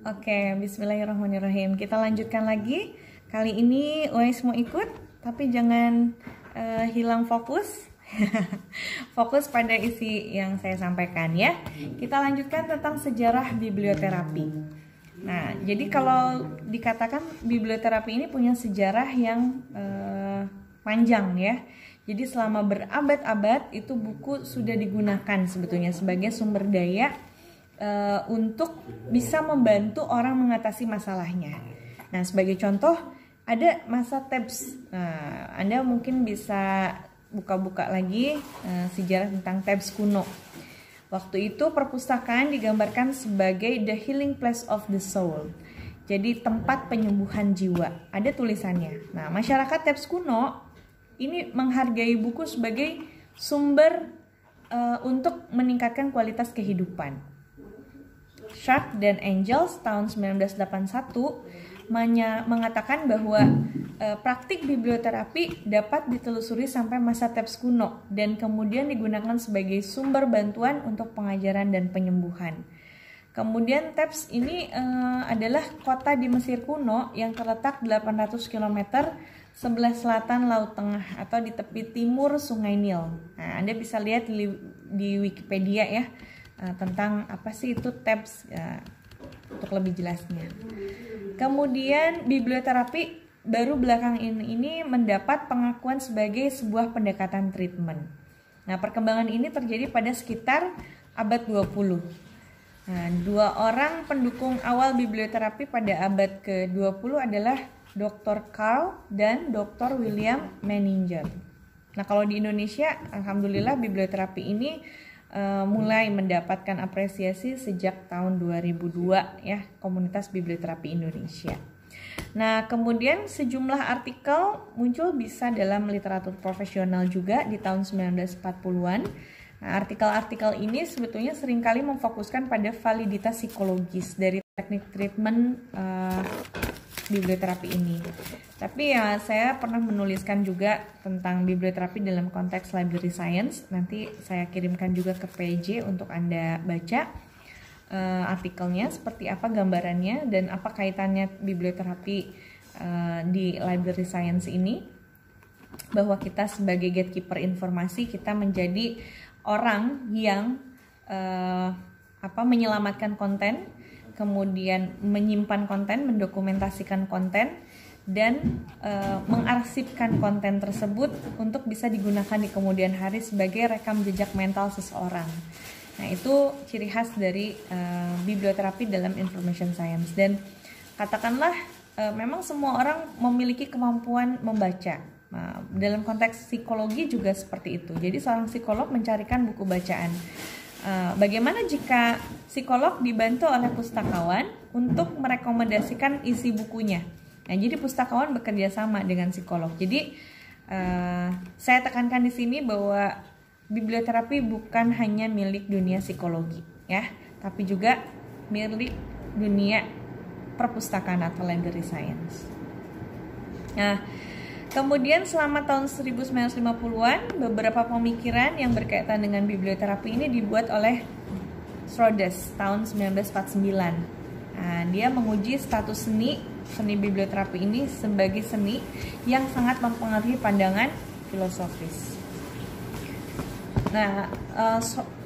Oke, bismillahirrahmanirrahim. Kita lanjutkan lagi. Kali ini Uwais mau ikut, tapi jangan hilang fokus. Fokus pada isi yang saya sampaikan ya. Kita lanjutkan tentang sejarah biblioterapi. Nah, jadi kalau dikatakan biblioterapi ini punya sejarah yang panjang ya. Jadi selama berabad-abad itu buku sudah digunakan sebetulnya sebagai sumber daya untuk bisa membantu orang mengatasi masalahnya. Nah, sebagai contoh ada masa Thebes. Nah, Anda mungkin bisa buka-buka lagi sejarah tentang Thebes kuno. Waktu itu perpustakaan digambarkan sebagai the healing place of the soul. Jadi tempat penyembuhan jiwa. Ada tulisannya. Nah, masyarakat Thebes kuno ini menghargai buku sebagai sumber untuk meningkatkan kualitas kehidupan. Sharp dan Engels tahun 1981 mengatakan bahwa praktik biblioterapi dapat ditelusuri sampai masa Thebes kuno dan kemudian digunakan sebagai sumber bantuan untuk pengajaran dan penyembuhan. Kemudian Thebes ini adalah kota di Mesir kuno yang terletak 800 km sebelah selatan Laut Tengah atau di tepi timur Sungai Nil. Nah, Anda bisa lihat di Wikipedia ya tentang apa sih itu Thebes untuk lebih jelasnya. Kemudian biblioterapi baru belakang ini mendapat pengakuan sebagai sebuah pendekatan treatment. Nah, perkembangan ini terjadi pada sekitar abad 20. Nah, dua orang pendukung awal biblioterapi pada abad ke-20 adalah Dr. Carl dan Dr. William Menninger. Nah, kalau di Indonesia, alhamdulillah biblioterapi ini mulai mendapatkan apresiasi sejak tahun 2002 ya, Komunitas Biblioterapi Indonesia. Nah, kemudian sejumlah artikel muncul bisa dalam literatur profesional juga di tahun 1940-an. Nah, artikel-artikel ini sebetulnya seringkali memfokuskan pada validitas psikologis dari teknik treatment biblioterapi ini. Tapi ya saya pernah menuliskan juga tentang biblioterapi dalam konteks library science. Nanti saya kirimkan juga ke PJ untuk Anda baca artikelnya seperti apa gambarannya dan apa kaitannya biblioterapi di library science ini. Bahwa kita sebagai gatekeeper informasi kita menjadi orang yang menyelamatkan konten, kemudian menyimpan konten, mendokumentasikan konten, dan mengarsipkan konten tersebut untuk bisa digunakan di kemudian hari sebagai rekam jejak mental seseorang. Nah, itu ciri khas dari biblioterapi dalam information science. Dan katakanlah memang semua orang memiliki kemampuan membaca. Nah, dalam konteks psikologi juga seperti itu. Jadi seorang psikolog mencarikan buku bacaan. Bagaimana jika psikolog dibantu oleh pustakawan untuk merekomendasikan isi bukunya? Nah, jadi pustakawan bekerja sama dengan psikolog. Jadi saya tekankan di sini bahwa biblioterapi bukan hanya milik dunia psikologi, ya, tapi juga milik dunia perpustakaan atau library science. Nah, kemudian selama tahun 1950-an, beberapa pemikiran yang berkaitan dengan biblioterapi ini dibuat oleh Schroders tahun 1949. Nah, dia menguji status seni biblioterapi ini sebagai seni yang sangat mempengaruhi pandangan filosofis. Nah,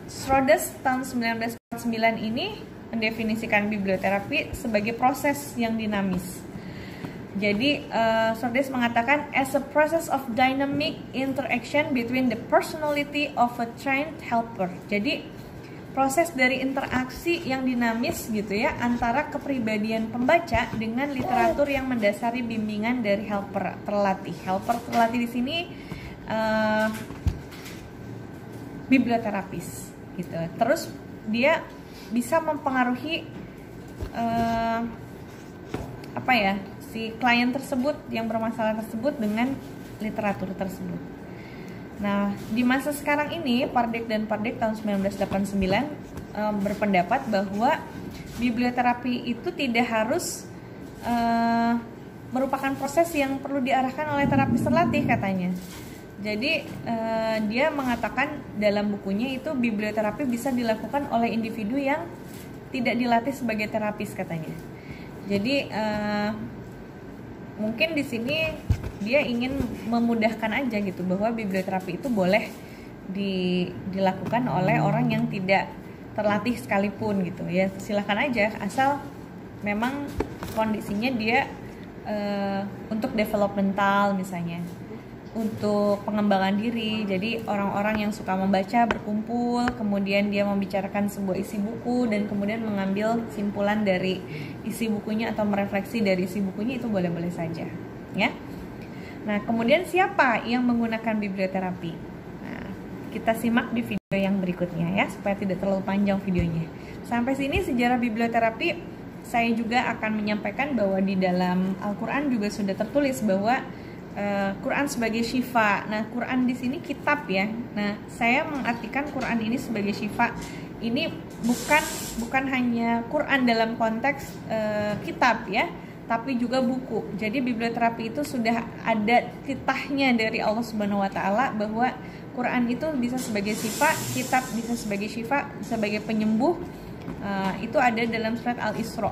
Schroders tahun 1949 ini mendefinisikan biblioterapi sebagai proses yang dinamis. Jadi, Schroders mengatakan as a process of dynamic interaction between the personality of a trained helper. Jadi, proses dari interaksi yang dinamis gitu ya antara kepribadian pembaca dengan literatur yang mendasari bimbingan dari helper terlatih. Helper terlatih di sini biblioterapis gitu. Terus dia bisa mempengaruhi si klien tersebut yang bermasalah tersebut dengan literatur tersebut. Nah, di masa sekarang ini, Pardek dan Pardek tahun 1989 berpendapat bahwa biblioterapi itu tidak harus merupakan proses yang perlu diarahkan oleh terapis terlatih katanya. Jadi dia mengatakan dalam bukunya itu biblioterapi bisa dilakukan oleh individu yang tidak dilatih sebagai terapis katanya. Jadi mungkin di sini dia ingin memudahkan aja gitu, bahwa biblioterapi itu boleh dilakukan oleh orang yang tidak terlatih sekalipun gitu ya, silakan aja, asal memang kondisinya dia untuk developmental misalnya, untuk pengembangan diri. Jadi orang-orang yang suka membaca berkumpul, kemudian dia membicarakan sebuah isi buku dan kemudian mengambil simpulan dari isi bukunya atau merefleksi dari isi bukunya, itu boleh-boleh saja ya. Nah, kemudian siapa yang menggunakan biblioterapi? Nah, kita simak di video yang berikutnya ya, supaya tidak terlalu panjang videonya. Sampai sini sejarah biblioterapi. Saya juga akan menyampaikan bahwa di dalam Al-Quran juga sudah tertulis bahwa Quran sebagai syifa. Nah, Quran di sini kitab ya. Nah, saya mengartikan Quran ini sebagai syifa. Ini bukan hanya Quran dalam konteks kitab ya, tapi juga buku. Jadi biblioterapi itu sudah ada titahnya dari Allah Subhanahu wa taala, bahwa Quran itu bisa sebagai syifa, kitab bisa sebagai syifa, sebagai penyembuh. Itu ada dalam surat Al-Isra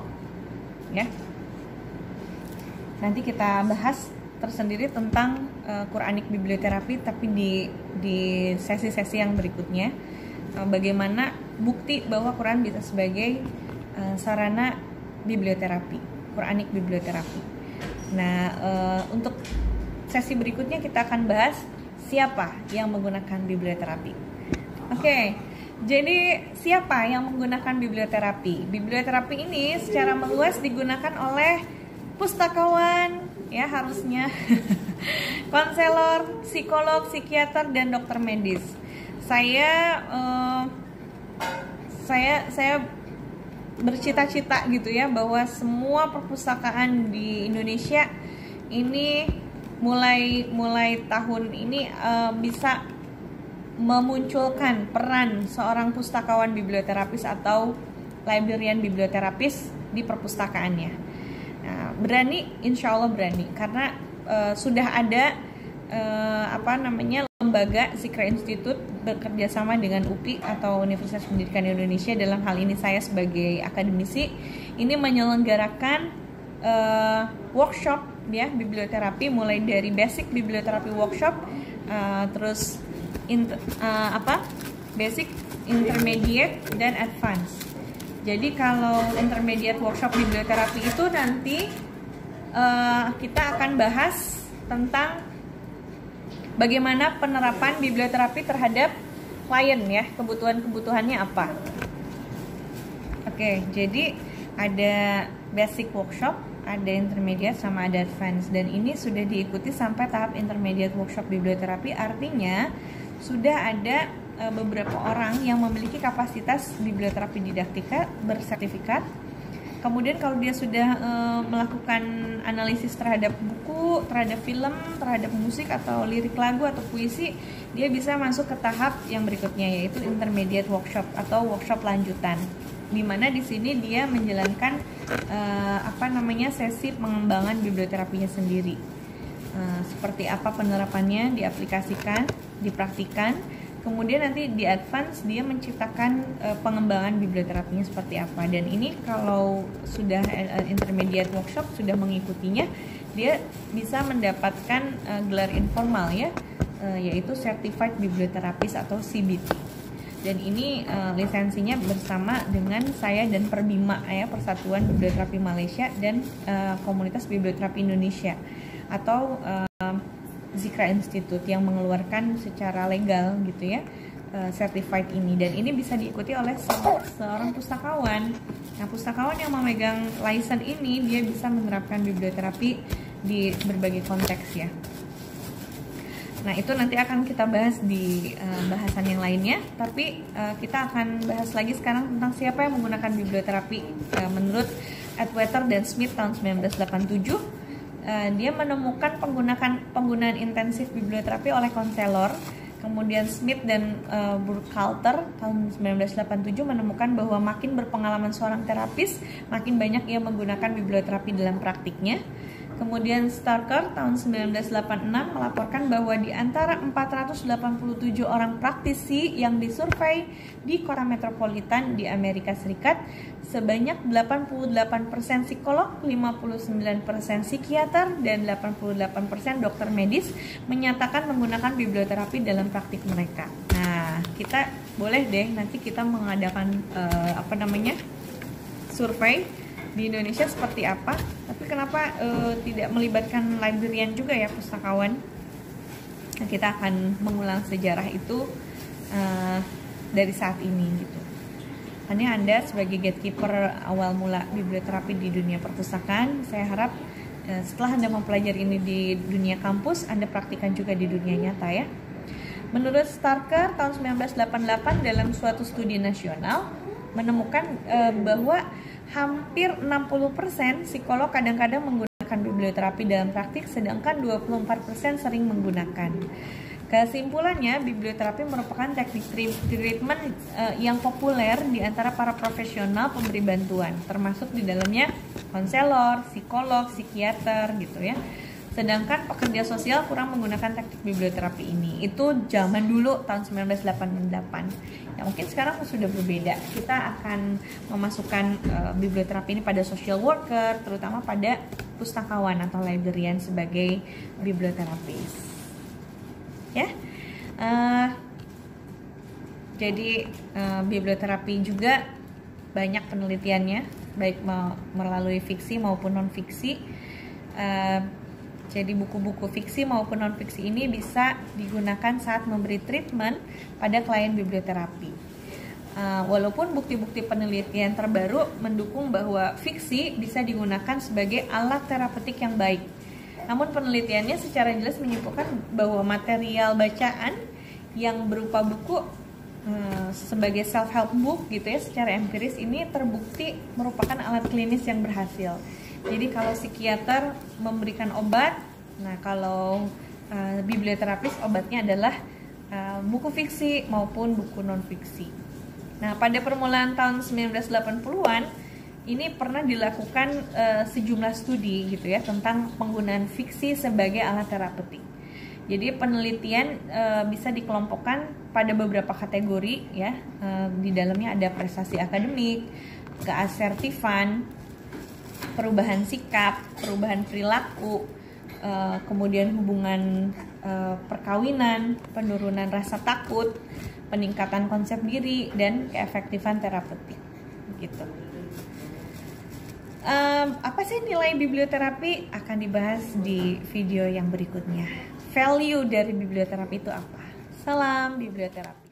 ya. Nanti kita bahas tersendiri tentang Quranic biblioterapi, tapi di sesi-sesi yang berikutnya, bagaimana bukti bahwa Quran bisa sebagai sarana biblioterapi, Quranic biblioterapi. Nah, untuk sesi berikutnya kita akan bahas siapa yang menggunakan biblioterapi. Oke. Jadi siapa yang menggunakan biblioterapi? Biblioterapi ini secara meluas digunakan oleh pustakawan ya, harusnya konselor, psikolog, psikiater, dan dokter medis. Saya bercita-cita gitu ya, bahwa semua perpustakaan di Indonesia ini mulai tahun ini bisa memunculkan peran seorang pustakawan biblioterapis atau librarian biblioterapis di perpustakaannya. Nah, berani, insya Allah berani, karena sudah ada lembaga Zikra Institute bekerja sama dengan UPI atau Universitas Pendidikan Indonesia. Dalam hal ini saya sebagai akademisi ini menyelenggarakan workshop ya biblioterapi, mulai dari basic biblioterapi workshop, terus basic, intermediate, dan advance. Jadi kalau intermediate workshop biblioterapi itu nanti kita akan bahas tentang bagaimana penerapan biblioterapi terhadap klien ya, kebutuhannya apa. Oke, jadi ada basic workshop, ada intermediate, sama ada advance, dan ini sudah diikuti sampai tahap intermediate workshop biblioterapi. Artinya sudah ada beberapa orang yang memiliki kapasitas biblioterapi didaktika bersertifikat. Kemudian kalau dia sudah melakukan analisis terhadap buku, terhadap film, terhadap musik atau lirik lagu atau puisi, dia bisa masuk ke tahap yang berikutnya, yaitu intermediate workshop atau workshop lanjutan, di mana di sini dia menjalankan sesi pengembangan biblioterapinya sendiri. Seperti apa penerapannya, diaplikasikan, dipraktikan. Kemudian nanti di advance dia menciptakan pengembangan biblioterapinya seperti apa. Dan ini kalau sudah intermediate workshop sudah mengikutinya, dia bisa mendapatkan gelar informal ya, yaitu Certified Biblioterapist atau CBT. Dan ini lisensinya bersama dengan saya dan Perbima ya, Persatuan Biblioterapi Malaysia, dan Komunitas Biblioterapi Indonesia atau Zikra Institute yang mengeluarkan secara legal gitu ya certified ini. Dan ini bisa diikuti oleh seorang pustakawan. Nah, pustakawan yang memegang license ini dia bisa menerapkan biblioterapi di berbagai konteks ya. Nah, itu nanti akan kita bahas di bahasan yang lainnya. Tapi kita akan bahas lagi sekarang tentang siapa yang menggunakan biblioterapi. Menurut Atwater dan Smith tahun 1987, dia menemukan penggunaan intensif biblioterapi oleh konselor. Kemudian Smith dan Burkhalter tahun 1987 menemukan bahwa makin berpengalaman seorang terapis, makin banyak ia menggunakan biblioterapi dalam praktiknya. Kemudian Starker tahun 1986 melaporkan bahwa di antara 487 orang praktisi yang disurvei di kota metropolitan di Amerika Serikat, sebanyak 88% psikolog, 59% psikiater, dan 88% dokter medis menyatakan menggunakan biblioterapi dalam praktik mereka. Nah, kita boleh deh nanti kita mengadakan survei di Indonesia seperti apa, tapi kenapa tidak melibatkan librarian juga ya, pustakawan. Nah, kita akan mengulang sejarah itu dari saat ini gitu. Hanya Anda sebagai gatekeeper awal mula biblioterapi di dunia perpustakaan, saya harap setelah Anda mempelajari ini di dunia kampus, Anda praktikkan juga di dunia nyata ya. Menurut Starker tahun 1988 dalam suatu studi nasional menemukan bahwa hampir 60% psikolog kadang-kadang menggunakan biblioterapi dalam praktik, sedangkan 24% sering menggunakan. Kesimpulannya, biblioterapi merupakan teknik treatment yang populer di antara para profesional pemberi bantuan, termasuk di dalamnya konselor, psikolog, psikiater gitu ya. Sedangkan pekerja sosial kurang menggunakan teknik biblioterapi ini. Itu zaman dulu tahun 1988. Ya mungkin sekarang sudah berbeda. Kita akan memasukkan biblioterapi ini pada social worker, terutama pada pustakawan atau librarian sebagai biblioterapis. Ya. Jadi biblioterapi juga banyak penelitiannya, baik melalui fiksi maupun non-fiksi. Jadi buku-buku fiksi maupun non-fiksi ini bisa digunakan saat memberi treatment pada klien biblioterapi. Walaupun bukti-bukti penelitian terbaru mendukung bahwa fiksi bisa digunakan sebagai alat terapeutik yang baik. Namun penelitiannya secara jelas menyimpulkan bahwa material bacaan yang berupa buku sebagai self-help book gitu ya, secara empiris ini terbukti merupakan alat klinis yang berhasil. Jadi kalau psikiater memberikan obat, nah kalau biblioterapis obatnya adalah buku fiksi maupun buku non-fiksi. Nah pada permulaan tahun 1980-an ini pernah dilakukan sejumlah studi gitu ya tentang penggunaan fiksi sebagai alat terapeutik. Jadi penelitian bisa dikelompokkan pada beberapa kategori ya. Di dalamnya ada prestasi akademik, keasertifan, perubahan sikap, perubahan perilaku, kemudian hubungan perkawinan, penurunan rasa takut, peningkatan konsep diri, dan keefektifan terapeutik. Gitu. Apa sih nilai biblioterapi? Akan dibahas di video yang berikutnya. Value dari biblioterapi itu apa? Salam biblioterapi.